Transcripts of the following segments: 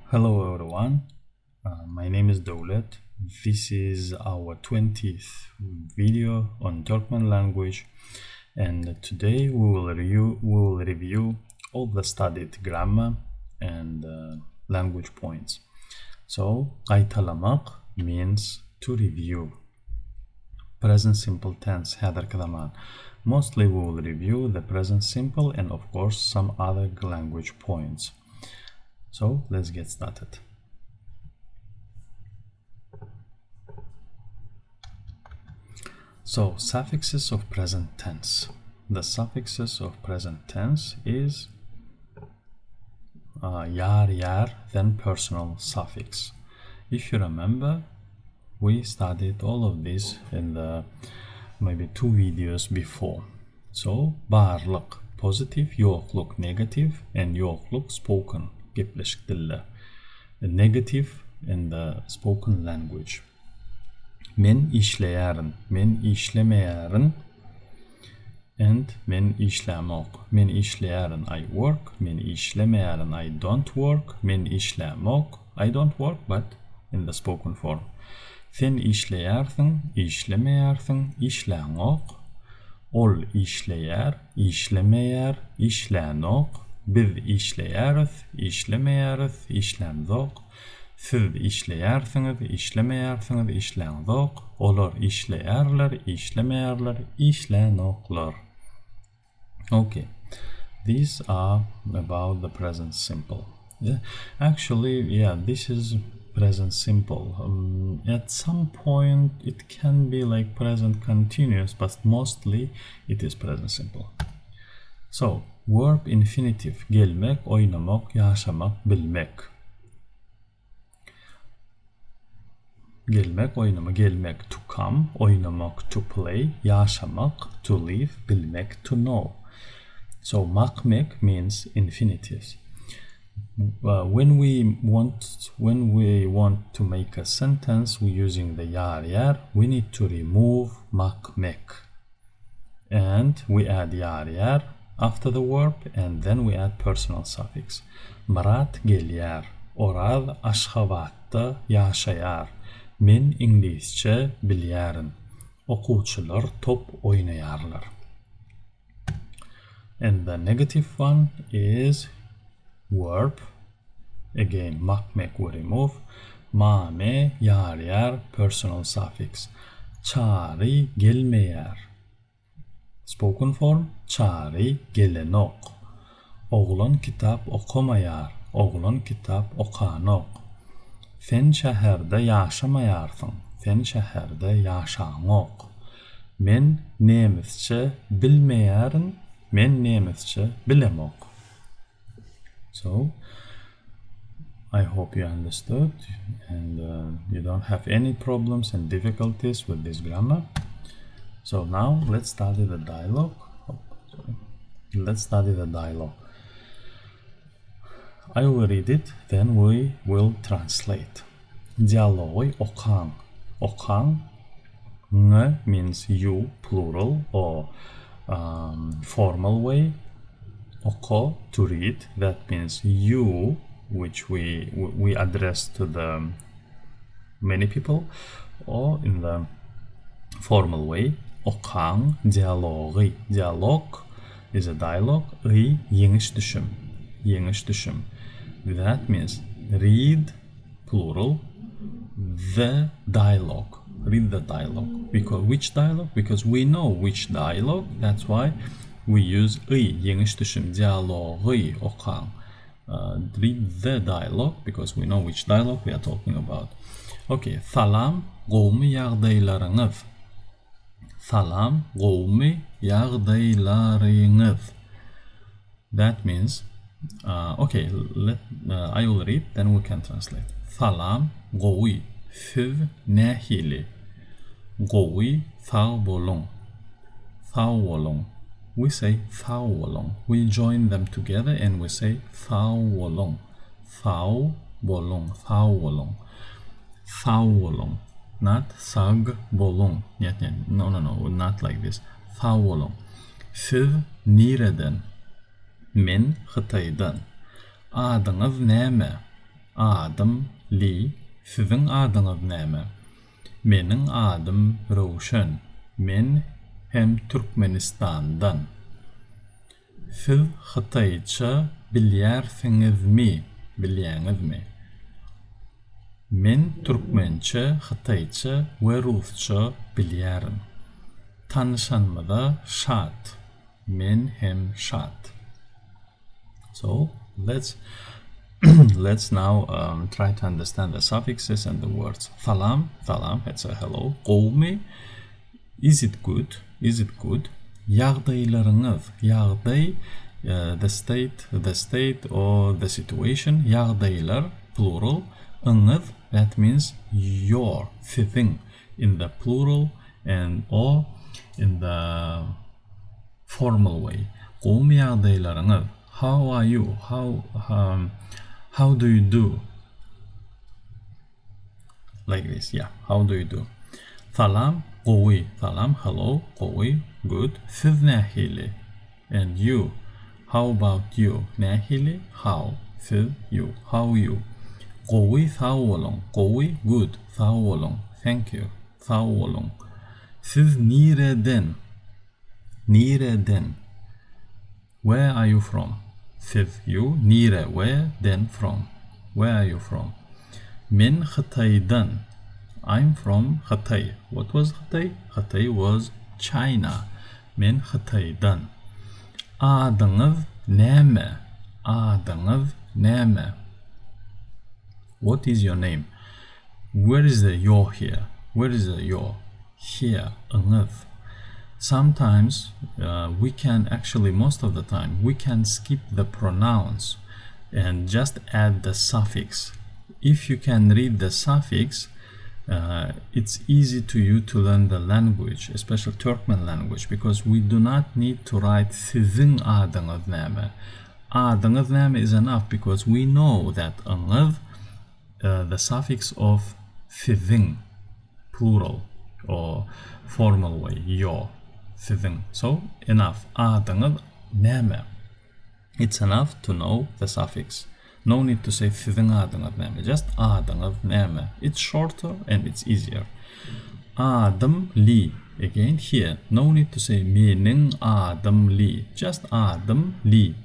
Hello everyone, my name is Dowlet. This is our 20th video on Turkmen language, and today we will review all the studied grammar and language points. So qaytalamak means to review. Present simple tense هذا الكلام. Mostly we will review the present simple and of course some other language points. So let's get started. So suffixes of present tense. The suffixes of present tense is yar, then personal suffix. If you remember, we studied all of this in the maybe 2 videos before. So barlık positive, yokluk negative, and yokluk spoken. Negative in the spoken language. Men işleyerin, men işlemeyerin, and men işlemek. Men işleyerin, I work. Men işlemeyerin, I don't work. Men işlemek, I don't work, but in the spoken form. Sen işleyersin, işlemeyersin, işlemek. Ol işleyer, işlemeyer, işlenek. Biz işleyeriz, işlemeyeriz, işlemzok. Siz işleyersiniz, işlemeyersiniz, işlemzok. Olar işleyerler, işlemeyerler, işlenoklar. Okay, these are about the present simple. Actually, this is present simple. At some point it can be like present continuous, but mostly it is present simple. So verb infinitive gelmek, oynamak, yaşamak, bilmek. Gelmek, oynamak, gelmek to come, oynamak to play, yaşamak to live, bilmek to know. So makmek means infinitives. When we want to make a sentence using the yar, we need to remove makmek, and we add yar after the verb, and then we add personal suffix. Murat gelyer, Orad Aşgabat'ta yaşayar. Men İngilizce bilyerim. Okuvchilar top oynayarlar. And the negative one is verb. Again, makmek we remove. Mame yar, personal suffix. Çağrı gelmeyer. Spoken form, çağrı gelenok. Oğlan kitap okumayar, oğlan kitap okanok. Sen şehirde yaşamayarsın, sen şehirde yaşanok. Men nemisçe bilmeyerin, men nemisçe bilemok. So, I hope you understood and you don't have any problems and difficulties with this grammar. So now let's study the dialogue. I will read it, then we will translate. Dialogu okan. Okan means you, plural, or formal way. Oko, to read, that means you, which we address to the many people, or in the formal way. Okan dialogu. Dialogue is a dialogue. Yeniş düşüm. That means read, plural, the dialogue. Read the dialogue. Because which dialogue? Because we know which dialogue. That's why we use yeniş düşüm. Dialogu okan. Read the dialogue because we know which dialogue we are talking about. Okay. Salam, qawmi yağdaylarınız. Salam, qawmi yağdaylarınız. That means, okay, I will read, then we can translate. Salam, qawmi, siz nehili. Qawmi, sağ bolun. Sağ olun. We say sağ olun. We join them together and we say sağ olun. Sağ bolun. Sağ olun. Sağ olun. Not sağ bolun. No, not like this. Sağ olun. Siz nereden? Men Xitaydan. Adınız neme? adım Li. Sizin adınız näme? Menin adım Ruşen. Men hem Turkmenistan'dan. Siz Xitayça bilýärsiňizmi? Bilýäňizmi? Men Turkmençe, Xitayça we Rusça bilýärim. Tanışanmada şat. Men hem şat. So let's now try to understand the suffixes and the words. Salam, salam, it's a hello. Qowmi, is it good? Is it good? Ýagdaýlaryňyz, ýagdaý, the state or the situation. Ýagdaýlar, plural. Iňyz, that means your, sizin, in the plural and or in the formal way. Qowmi ýagdaýlaryňyz. How are you? How do you do? Like this, yeah. How do you do? Salam, qowy. Salam, hello, qowy, good. Siz nähili? And you. How about you? Nähili? How? Siz, you. How you? Qowy, sağ olun. Qowy, good. Sağ olun. Thank you. Sağ olun. Siz nireden? Nireden? Where are you from? Siz, you. Nire, where? Then, from. Where are you from? Men Xitaydan. I'm from Xitay. What was Xitay? Xitay was China. Men Xitaydan. Adyňyz näme? Adyňyz näme? What is your name? Where is the your here? Where is the your? Here. Iňyz. Sometimes we can actually, most of the time, we can skip the pronouns and just add the suffix. If you can read the suffix, it's easy to you to learn the language, especially Turkmen language, because we do not need to write sizin adyňyz näme. Adyňyz näme is enough because we know that iňyz, the suffix of sizin, plural or formal way, your, sizin. So enough. Adyňyz näme. It's enough to know the suffix. No need to say sizin adyňyz näme. Just adyňyz näme. It's shorter and it's easier. Adım Li. Again here, no need to say menin adım Li. Just adım Li.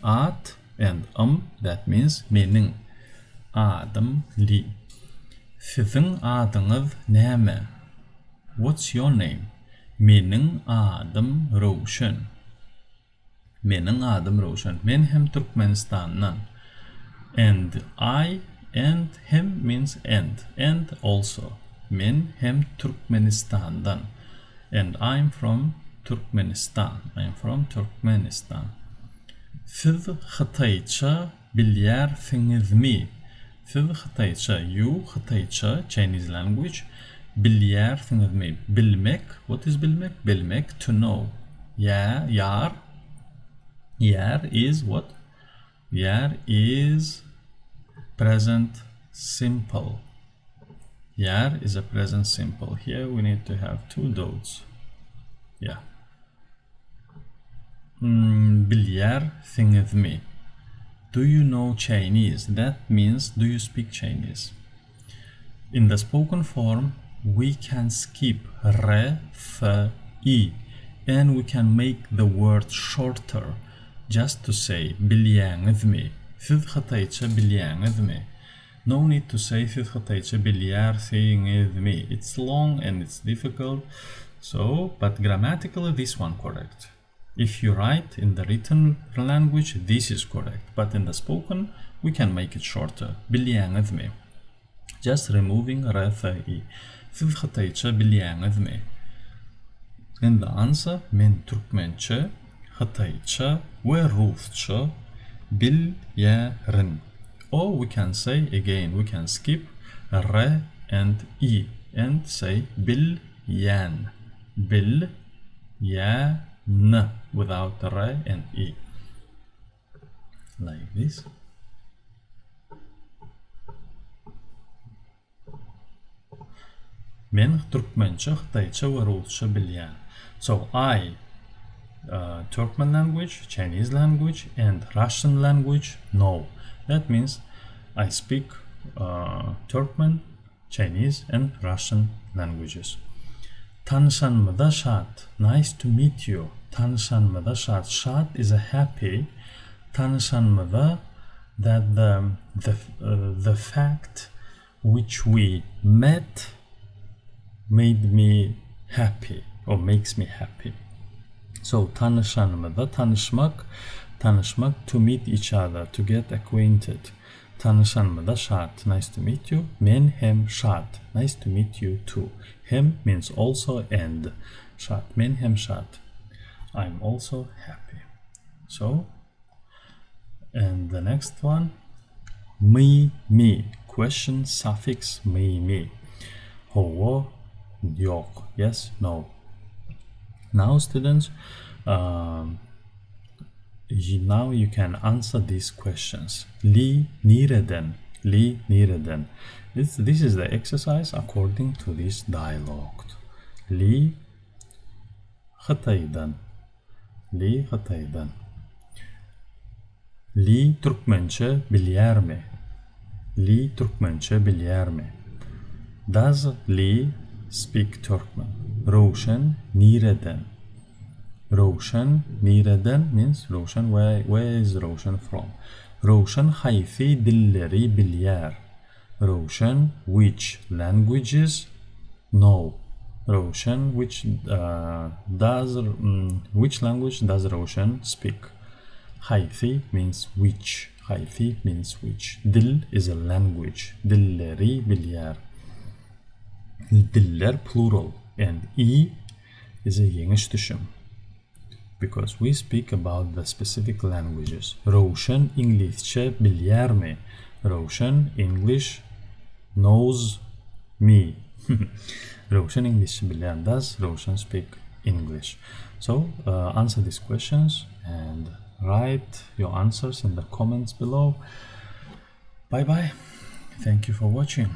Ad and that means menin. Adım Li. Sizin adyňyz näme? What's your name? Menin adım Ruşen. Menin adım Ruşen. Men hem Turkmenistan'dan. And I and him means and also. Men hem Turkmenistan'dan. And I'm from Turkmenistan. I'm from Turkmenistan. Siz Xitayça bilýärsiňizmi? Siz Xitayça, you Xitayça, Chinese language. Bilýärsiňizmi? Bilmek. What is bilmek? Bilmek, to know. Yar is what? Yar is present simple. Yar is a present simple. Here we need to have two dots. Yeah. Bilýärsiňizmi? Do you know Chinese? That means, do you speak Chinese? In the spoken form, we can skip re, f, i, and we can make the word shorter, just to say bilýärsiňizmi? Siz Xitayça bilýärsiňizmi? No need to say siz Xitayça bilýärsiňizmi. It's long and it's difficult, so, but grammatically this one correct. If you write in the written language, this is correct, but in the spoken, we can make it shorter. Bilýärsiňizmi. Just removing re, f, i. Siz Xitayça bilýärsiňizmi? And the answer, men Turkmençe, Xitayça ve Rusça bilýärim. Or we can say again, we can skip re and i and say bilýän. Bilýän without the re and i. Like this. Men Turkmençe, Xitayça ve Rusça bilýän. So I, Turkmen language, Chinese language, and Russian language, no. That means I speak Turkmen, Chinese and Russian languages. Tanışanmada şad. Nice to meet you. Tanışanmada şad. Şad is a happy. Tanışanmada, that the fact which we met made me happy or makes me happy. So tanışanmada, tanışmak, to meet each other, to get acquainted. Tanışanmada şad, nice to meet you. Men hem şad, nice to meet you too. Hem means also and. Şad, men hem şad. I'm also happy. So, and the next one, me, question suffix me. Ho, yok, yes, no. Now students, now you can answer these questions. Li nereden? This is the exercise according to this dialogue. Li Hatay'dan. Li Turkmençe bilir mi? Does Li speak Turkmen? Roshan nereden? Means Roshan, where is Roshan from? Roshan hayfi dilleri bilir. Roshan which languages? No. Roshan which language does Roshan speak? Hayfi means which. Dil is a language. Dilleri bilir. Diller plural and I is a English düşüm, because we speak about the specific languages. Roshan İngilizce bilir mi? Roshan English knows me. Roshan İngilizce bilir. Does Roshan speak English? So answer these questions and write your answers in the comments below. Bye bye. Thank you for watching.